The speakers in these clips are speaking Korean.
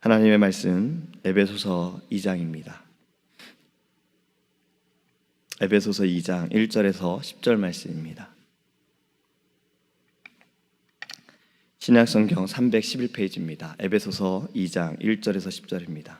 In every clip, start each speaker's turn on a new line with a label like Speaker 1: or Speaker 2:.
Speaker 1: 하나님의 말씀 에베소서 2장입니다. 에베소서 2장 1절에서 10절 말씀입니다. 신약성경 311페이지입니다. 에베소서 2장 1절에서 10절입니다.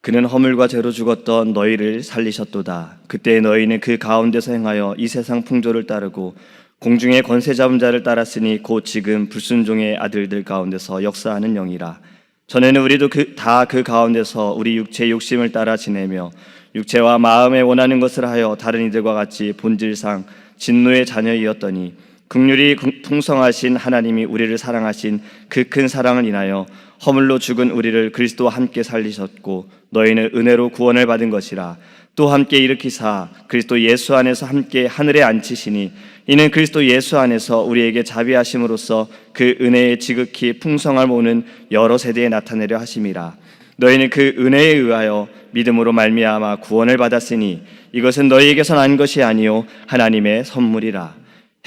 Speaker 1: 그는 허물과 죄로 죽었던 너희를 살리셨도다. 그때 너희는 그 가운데서 행하여 이 세상 풍조를 따르고 공중의 권세 잡은 자를 따랐으니 곧 지금 불순종의 아들들 가운데서 역사하는 영이라. 전에는 우리도 다 그 가운데서 우리 육체의 욕심을 따라 지내며 육체와 마음에 원하는 것을 하여 다른 이들과 같이 본질상 진노의 자녀이었더니 긍휼이 풍성하신 하나님이 우리를 사랑하신 그 큰 사랑을 인하여 허물로 죽은 우리를 그리스도와 함께 살리셨고 너희는 은혜로 구원을 받은 것이라. 또 함께 일으키사 그리스도 예수 안에서 함께 하늘에 앉히시니 이는 그리스도 예수 안에서 우리에게 자비하심으로써 그 은혜의 지극히 풍성함을 모는 여러 세대에 나타내려 하심이라. 너희는 그 은혜에 의하여 믿음으로 말미암아 구원을 받았으니 이것은 너희에게서 난 것이 아니요 하나님의 선물이라.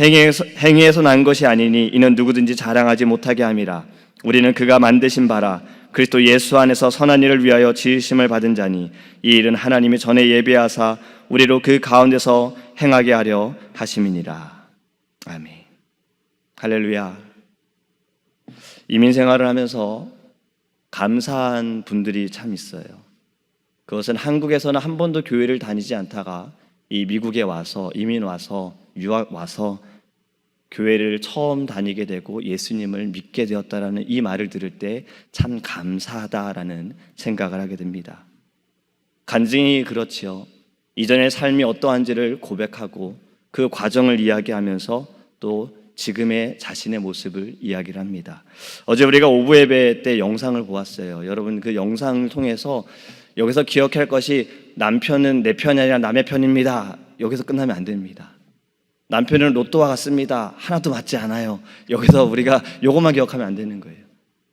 Speaker 1: 행위에서 난 것이 아니니 이는 누구든지 자랑하지 못하게 함이라. 우리는 그가 만드신 바라 그리스도 예수 안에서 선한 일을 위하여 지으심을 받은 자니 이 일은 하나님이 전에 예비하사 우리로 그 가운데서 행하게 하려 하심이니라. 아멘. 할렐루야. 이민 생활을 하면서 감사한 분들이 참 있어요. 그것은 한국에서는 한 번도 교회를 다니지 않다가 이 미국에 와서 이민 와서 유학 와서 교회를 처음 다니게 되고 예수님을 믿게 되었다라는 이 말을 들을 때 참 감사하다라는 생각을 하게 됩니다. 간증이 그렇지요. 이전의 삶이 어떠한지를 고백하고 그 과정을 이야기하면서 또 지금의 자신의 모습을 이야기를 합니다. 어제 우리가 오부 예배 때 영상을 보았어요. 여러분 그 영상을 통해서 여기서 기억할 것이 남편은 내 편이 아니라 남의 편입니다. 여기서 끝나면 안 됩니다. 남편은 로또와 같습니다. 하나도 맞지 않아요. 여기서 우리가 요것만 기억하면 안 되는 거예요.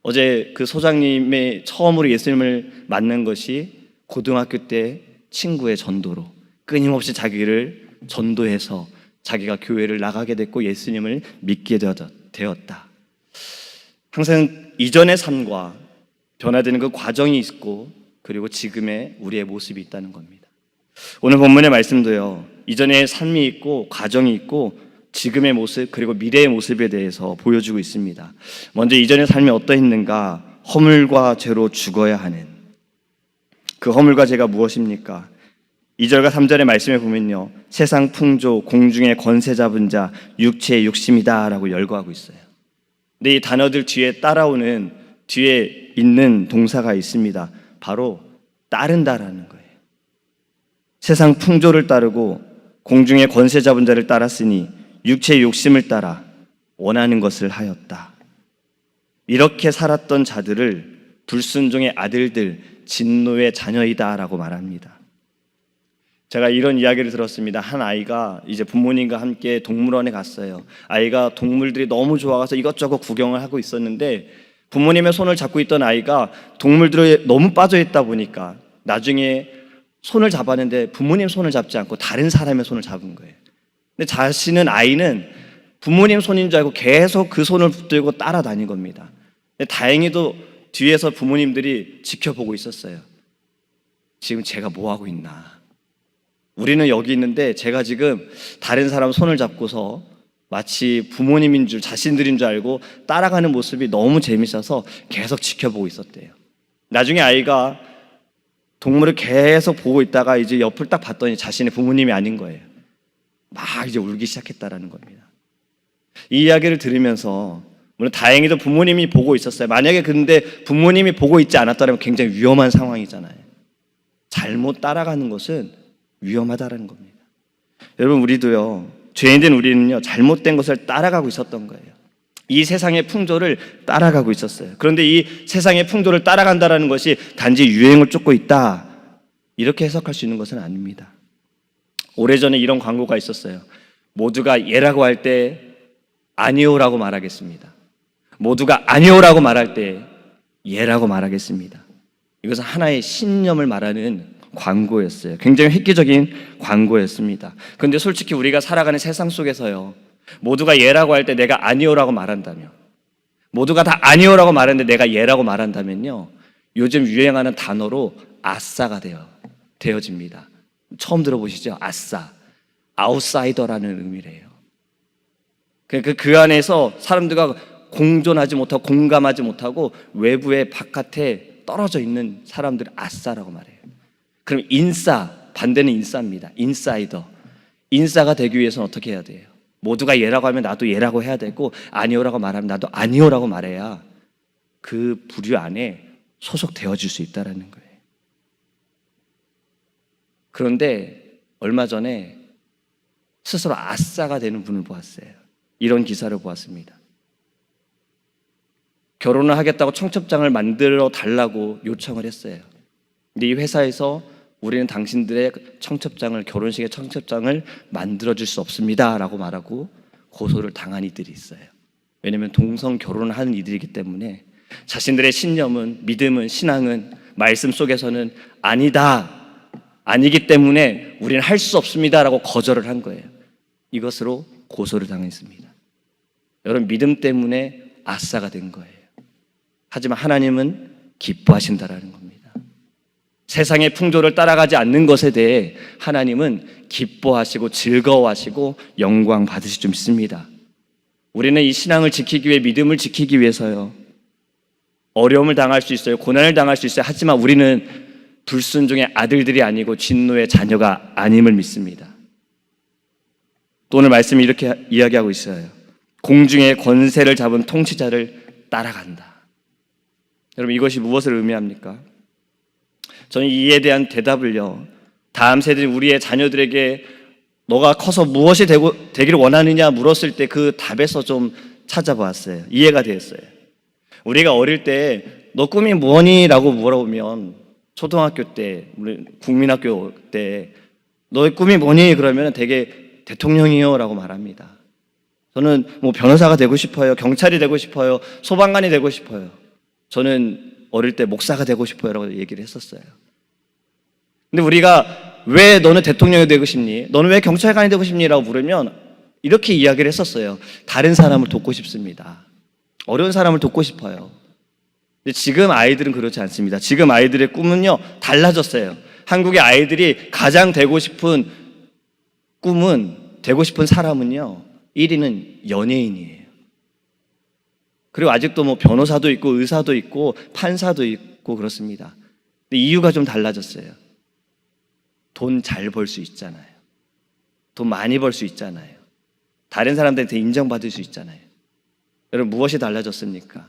Speaker 1: 어제 그 소장님의 처음으로 예수님을 만난 것이 고등학교 때 친구의 전도로 끊임없이 자기를 전도해서 자기가 교회를 나가게 됐고 예수님을 믿게 되었다. 항상 이전의 삶과 변화되는 그 과정이 있고 그리고 지금의 우리의 모습이 있다는 겁니다. 오늘 본문의 말씀도요. 이전의 삶이 있고 과정이 있고 지금의 모습 그리고 미래의 모습에 대해서 보여주고 있습니다. 먼저 이전의 삶이 어떠했는가? 허물과 죄로 죽어야 하는 그 허물과 죄가 무엇입니까? 2절과 3절의 말씀에 보면요. 세상 풍조, 공중의 권세 잡은 자, 육체의 욕심이다 라고 열거하고 있어요. 근데 이 단어들 뒤에 따라오는 뒤에 있는 동사가 있습니다. 바로 따른다라는 거예요. 세상 풍조를 따르고 공중의 권세 잡은 자를 따랐으니 육체의 욕심을 따라 원하는 것을 하였다. 이렇게 살았던 자들을 불순종의 아들들, 진노의 자녀이다 라고 말합니다. 제가 이런 이야기를 들었습니다. 한 아이가 이제 부모님과 함께 동물원에 갔어요. 아이가 동물들이 너무 좋아가서 이것저것 구경을 하고 있었는데 부모님의 손을 잡고 있던 아이가 동물들에 너무 빠져있다 보니까 나중에 손을 잡았는데 부모님 손을 잡지 않고 다른 사람의 손을 잡은 거예요. 근데 아이는 부모님 손인 줄 알고 계속 그 손을 붙들고 따라다닌 겁니다. 근데 다행히도 뒤에서 부모님들이 지켜보고 있었어요. 지금 제가 뭐 하고 있나? 우리는 여기 있는데 제가 지금 다른 사람 손을 잡고서 마치 부모님인 줄 자신들인 줄 알고 따라가는 모습이 너무 재밌어서 계속 지켜보고 있었대요. 나중에 아이가 동물을 계속 보고 있다가 이제 옆을 딱 봤더니 자신의 부모님이 아닌 거예요. 막 이제 울기 시작했다라는 겁니다. 이 이야기를 들으면서 물론 다행히도 부모님이 보고 있었어요. 만약에 근데 부모님이 보고 있지 않았다면 굉장히 위험한 상황이잖아요. 잘못 따라가는 것은 위험하다라는 겁니다. 여러분 우리도요. 죄인된 우리는요. 잘못된 것을 따라가고 있었던 거예요. 이 세상의 풍조를 따라가고 있었어요. 그런데 이 세상의 풍조를 따라간다는 것이 단지 유행을 쫓고 있다 이렇게 해석할 수 있는 것은 아닙니다. 오래전에 이런 광고가 있었어요. 모두가 예라고 할 때 아니오라고 말하겠습니다. 모두가 아니오라고 말할 때 예라고 말하겠습니다. 이것은 하나의 신념을 말하는 광고였어요. 굉장히 획기적인 광고였습니다. 그런데 솔직히 우리가 살아가는 세상 속에서요. 모두가 예라고 할 때 내가 아니오라고 말한다면, 모두가 다 아니오라고 말하는데 내가 예라고 말한다면요, 요즘 유행하는 단어로 아싸가 되어집니다. 처음 들어보시죠? 아싸. 아웃사이더라는 의미래요. 그 안에서 사람들과 공존하지 못하고 공감하지 못하고 외부에 바깥에 떨어져 있는 사람들을 아싸라고 말해요. 그럼 인싸, 반대는 인싸입니다. 인사이더. 인싸가 되기 위해서는 어떻게 해야 돼요? 모두가 예라고 하면 나도 예라고 해야 되고, 아니오라고 말하면 나도 아니오라고 말해야 그 부류 안에 소속되어질 수 있다는 거예요. 그런데 얼마 전에 스스로 아싸가 되는 분을 보았어요. 이런 기사를 보았습니다. 결혼을 하겠다고 청첩장을 만들어 달라고 요청을 했어요. 근데 이 회사에서 우리는 당신들의 청첩장을, 결혼식의 청첩장을 만들어줄 수 없습니다 라고 말하고 고소를 당한 이들이 있어요. 왜냐하면 동성 결혼을 하는 이들이기 때문에 자신들의 신념은, 믿음은, 신앙은 말씀 속에서는 아니다, 아니기 때문에 우리는 할 수 없습니다 라고 거절을 한 거예요. 이것으로 고소를 당했습니다. 여러분, 믿음 때문에 아싸가 된 거예요. 하지만 하나님은 기뻐하신다라는 겁니다. 세상의 풍조를 따라가지 않는 것에 대해 하나님은 기뻐하시고 즐거워하시고 영광 받으실 줄 믿습니다. 우리는 이 신앙을 지키기 위해, 믿음을 지키기 위해서요, 어려움을 당할 수 있어요. 고난을 당할 수 있어요. 하지만 우리는 불순종의 아들들이 아니고 진노의 자녀가 아님을 믿습니다. 또 오늘 말씀이 이렇게 이야기하고 있어요. 공중의 권세를 잡은 통치자를 따라간다. 여러분, 이것이 무엇을 의미합니까? 저는 이에 대한 대답을요, 다음 세대 우리의 자녀들에게 너가 커서 무엇이 되기를 원하느냐 물었을 때 그 답에서 좀 찾아봤어요. 이해가 되었어요. 우리가 어릴 때 너 꿈이 뭐니? 라고 물어보면, 초등학교 때, 국민학교 때 너의 꿈이 뭐니? 그러면 되게 대통령이요 라고 말합니다. 저는 뭐 변호사가 되고 싶어요, 경찰이 되고 싶어요, 소방관이 되고 싶어요. 저는 어릴 때 목사가 되고 싶어요 라고 얘기를 했었어요. 근데 우리가 왜 너는 대통령이 되고 싶니? 너는 왜 경찰관이 되고 싶니? 라고 물으면 이렇게 이야기를 했었어요. 다른 사람을 돕고 싶습니다. 어려운 사람을 돕고 싶어요. 근데 지금 아이들은 그렇지 않습니다. 지금 아이들의 꿈은요, 달라졌어요. 한국의 아이들이 가장 되고 싶은 꿈은, 되고 싶은 사람은요, 1위는 연예인이에요. 그리고 아직도 뭐 변호사도 있고 의사도 있고 판사도 있고 그렇습니다. 근데 이유가 좀 달라졌어요. 돈 잘 벌 수 있잖아요. 돈 많이 벌 수 있잖아요. 다른 사람들한테 인정받을 수 있잖아요. 여러분, 무엇이 달라졌습니까?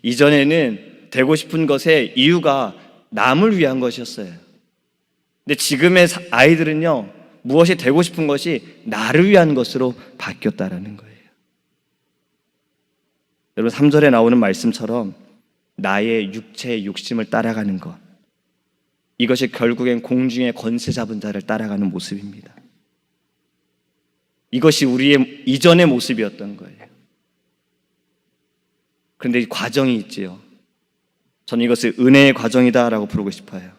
Speaker 1: 이전에는 되고 싶은 것의 이유가 남을 위한 것이었어요. 근데 지금의 아이들은요, 무엇이 되고 싶은 것이 나를 위한 것으로 바뀌었다라는 거예요. 여러분, 3절에 나오는 말씀처럼 나의 육체의 욕심을 따라가는 것, 이것이 결국엔 공중의 권세 잡은 자를 따라가는 모습입니다. 이것이 우리의 이전의 모습이었던 거예요. 그런데 이 과정이 있지요. 저는 이것을 은혜의 과정이다라고 부르고 싶어요.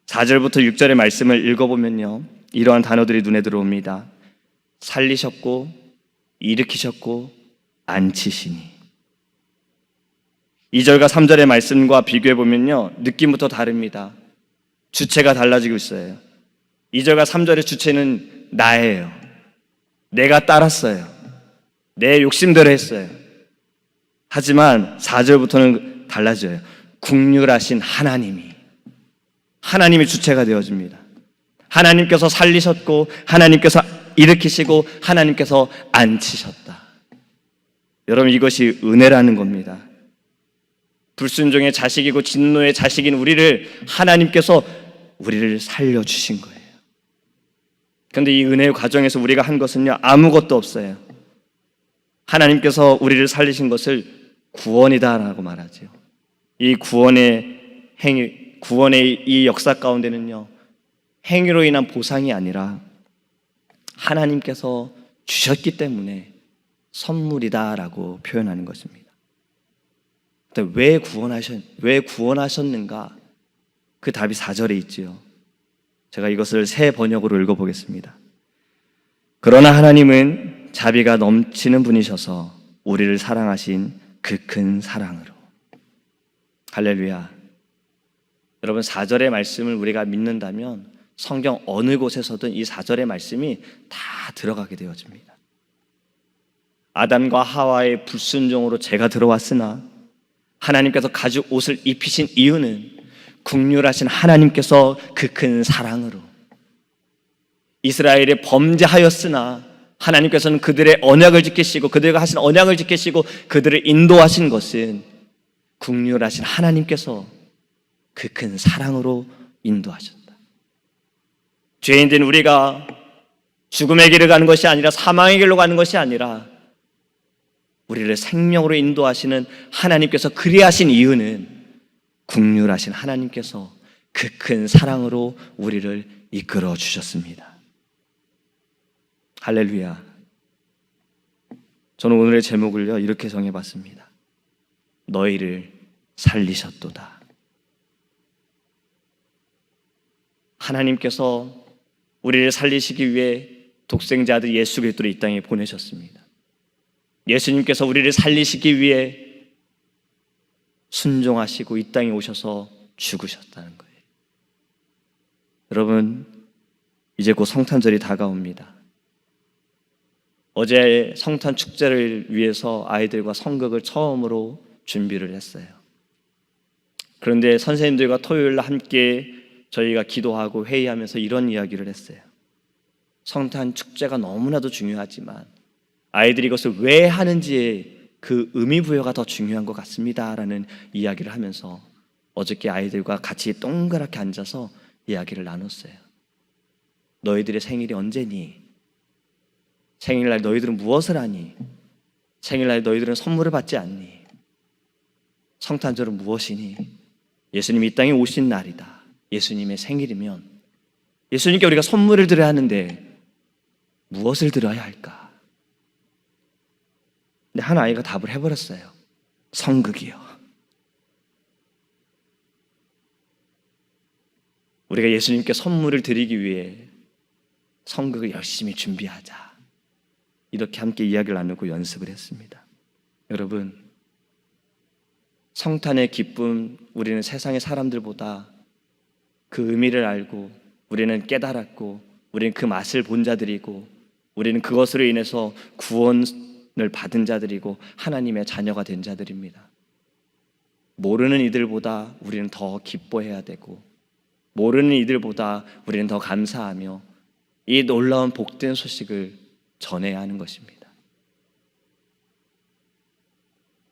Speaker 1: 4절부터 6절의 말씀을 읽어보면요, 이러한 단어들이 눈에 들어옵니다. 살리셨고 일으키셨고 안치시니. 2절과 3절의 말씀과 비교해보면요, 느낌부터 다릅니다. 주체가 달라지고 있어요. 2절과 3절의 주체는 나예요. 내가 따랐어요. 내 욕심대로 했어요. 하지만 4절부터는 달라져요. 국률하신 하나님이 주체가 되어집니다. 하나님께서 살리셨고 하나님께서 일으키시고 하나님께서 앉히셨다. 여러분, 이것이 은혜라는 겁니다. 불순종의 자식이고 진노의 자식인 우리를 하나님께서 우리를 살려주신 거예요. 그런데 이 은혜의 과정에서 우리가 한 것은요, 아무것도 없어요. 하나님께서 우리를 살리신 것을 구원이다라고 말하죠. 이 구원의 이 역사 가운데는요, 행위로 인한 보상이 아니라 하나님께서 주셨기 때문에 선물이다라고 표현하는 것입니다. 왜 구원하셨는가? 그 답이 4절에 있지요. 제가 이것을 새 번역으로 읽어보겠습니다. 그러나 하나님은 자비가 넘치는 분이셔서 우리를 사랑하신 그 큰 사랑으로. 할렐루야. 여러분, 4절의 말씀을 우리가 믿는다면 성경 어느 곳에서든 이 4절의 말씀이 다 들어가게 되어집니다. 아담과 하와의 불순종으로 죄가 들어왔으나 하나님께서 가죽 옷을 입히신 이유는 긍휼하신 하나님께서 그 큰 사랑으로. 이스라엘이 범죄하였으나 하나님께서는 그들의 언약을 지키시고 그들과 하신 언약을 지키시고 그들을 인도하신 것은 긍휼하신 하나님께서 그 큰 사랑으로 인도하셨다. 죄인된 우리가 죽음의 길을 가는 것이 아니라 사망의 길로 가는 것이 아니라 우리를 생명으로 인도하시는 하나님께서 그리하신 이유는 긍휼하신 하나님께서 그 큰 사랑으로 우리를 이끌어 주셨습니다. 할렐루야. 저는 오늘의 제목을요 이렇게 정해봤습니다. 너희를 살리셨도다. 하나님께서 우리를 살리시기 위해 독생자 아들 예수 그리스도를 이 땅에 보내셨습니다. 예수님께서 우리를 살리시기 위해 순종하시고 이 땅에 오셔서 죽으셨다는 거예요. 여러분, 이제 곧 성탄절이 다가옵니다. 어제 성탄 축제를 위해서 아이들과 성극을 처음으로 준비를 했어요. 그런데 선생님들과 토요일 함께 저희가 기도하고 회의하면서 이런 이야기를 했어요. 성탄 축제가 너무나도 중요하지만 아이들이 이것을 왜 하는지에 그 의미 부여가 더 중요한 것 같습니다 라는 이야기를 하면서 어저께 아이들과 같이 동그랗게 앉아서 이야기를 나눴어요. 너희들의 생일이 언제니? 생일날 너희들은 무엇을 하니? 생일날 너희들은 선물을 받지 않니? 성탄절은 무엇이니? 예수님이 이 땅에 오신 날이다. 예수님의 생일이면 예수님께 우리가 선물을 드려야 하는데 무엇을 드려야 할까? 근데 한 아이가 답을 해버렸어요. 성극이요. 우리가 예수님께 선물을 드리기 위해 성극을 열심히 준비하자. 이렇게 함께 이야기를 나누고 연습을 했습니다. 여러분, 성탄의 기쁨, 우리는 세상의 사람들보다 그 의미를 알고 우리는 깨달았고 우리는 그 맛을 본 자들이고 우리는 그것으로 인해서 구원을 받은 자들이고 하나님의 자녀가 된 자들입니다. 모르는 이들보다 우리는 더 기뻐해야 되고 모르는 이들보다 우리는 더 감사하며 이 놀라운 복된 소식을 전해야 하는 것입니다.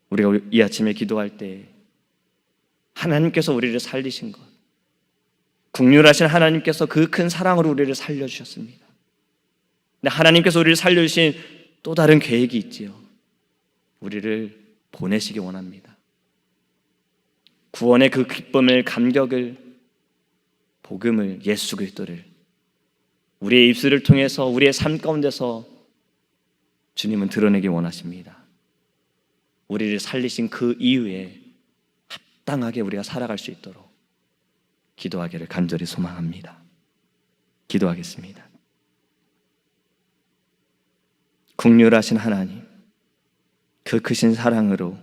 Speaker 1: 우리가 이 아침에 기도할 때 하나님께서 우리를 살리신 것, 긍휼하신 하나님께서 그 큰 사랑으로 우리를 살려주셨습니다. 근데 하나님께서 우리를 살려주신 또 다른 계획이 있지요. 우리를 보내시기 원합니다. 구원의 그 기쁨을, 감격을, 복음을, 예수 그리스도를 우리의 입술을 통해서 우리의 삶 가운데서 주님은 드러내기 원하십니다. 우리를 살리신 그 이유에 합당하게 우리가 살아갈 수 있도록 기도하기를 간절히 소망합니다. 기도하겠습니다. 긍휼하신 하나님, 그 크신 사랑으로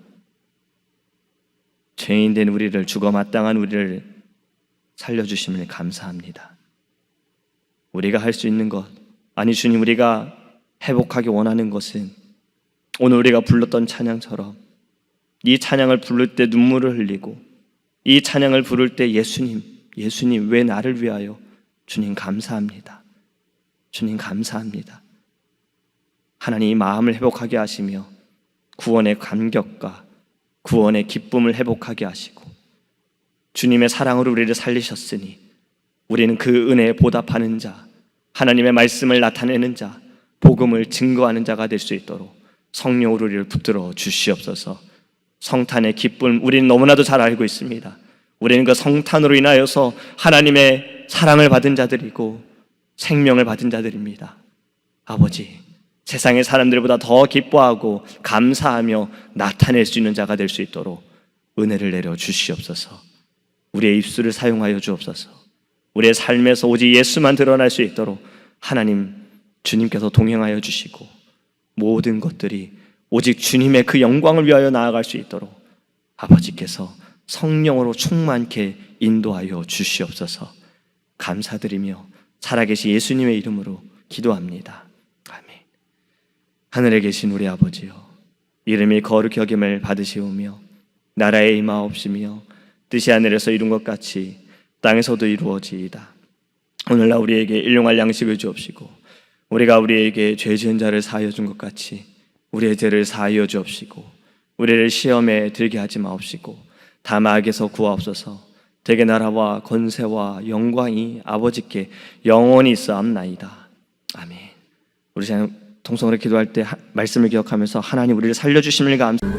Speaker 1: 죄인된 우리를, 죽어 마땅한 우리를 살려주심을 감사합니다. 우리가 할 수 있는 것, 아니 주님, 우리가 회복하기 원하는 것은 오늘 우리가 불렀던 찬양처럼 이 찬양을 부를 때 눈물을 흘리고 이 찬양을 부를 때 예수님 왜 나를 위하여? 주님 감사합니다. 주님 감사합니다. 하나님 마음을 회복하게 하시며 구원의 감격과 구원의 기쁨을 회복하게 하시고 주님의 사랑으로 우리를 살리셨으니 우리는 그 은혜에 보답하는 자, 하나님의 말씀을 나타내는 자, 복음을 증거하는 자가 될 수 있도록 성령으로 우리를 붙들어 주시옵소서. 성탄의 기쁨 우리는 너무나도 잘 알고 있습니다. 우리는 그 성탄으로 인하여서 하나님의 사랑을 받은 자들이고 생명을 받은 자들입니다. 아버지, 세상의 사람들보다 더 기뻐하고 감사하며 나타낼 수 있는 자가 될 수 있도록 은혜를 내려 주시옵소서. 우리의 입술을 사용하여 주옵소서. 우리의 삶에서 오직 예수만 드러날 수 있도록 하나님, 주님께서 동행하여 주시고 모든 것들이 오직 주님의 그 영광을 위하여 나아갈 수 있도록 아버지께서 성령으로 충만케 인도하여 주시옵소서. 감사드리며 살아계신 예수님의 이름으로 기도합니다. 아멘. 하늘에 계신 우리 아버지여, 이름이 거룩히 여김을 받으시오며 나라의 임하옵시며 뜻이 하늘에서 이룬 것 같이 땅에서도 이루어지이다. 오늘날 우리에게 일용할 양식을 주옵시고 우리가 우리에게 죄 지은 자를 사하여 준 것 같이 우리의 죄를 사하여 주옵시고 우리를 시험에 들게 하지 마옵시고 다만 악에서 구하옵소서. 대개 나라와 권세와 영광이 아버지께 영원히 있사옵나이다. 아멘. 우리 통성으로 기도할 때 말씀을 기억하면서 하나님 우리를 살려주심을 감사합니다.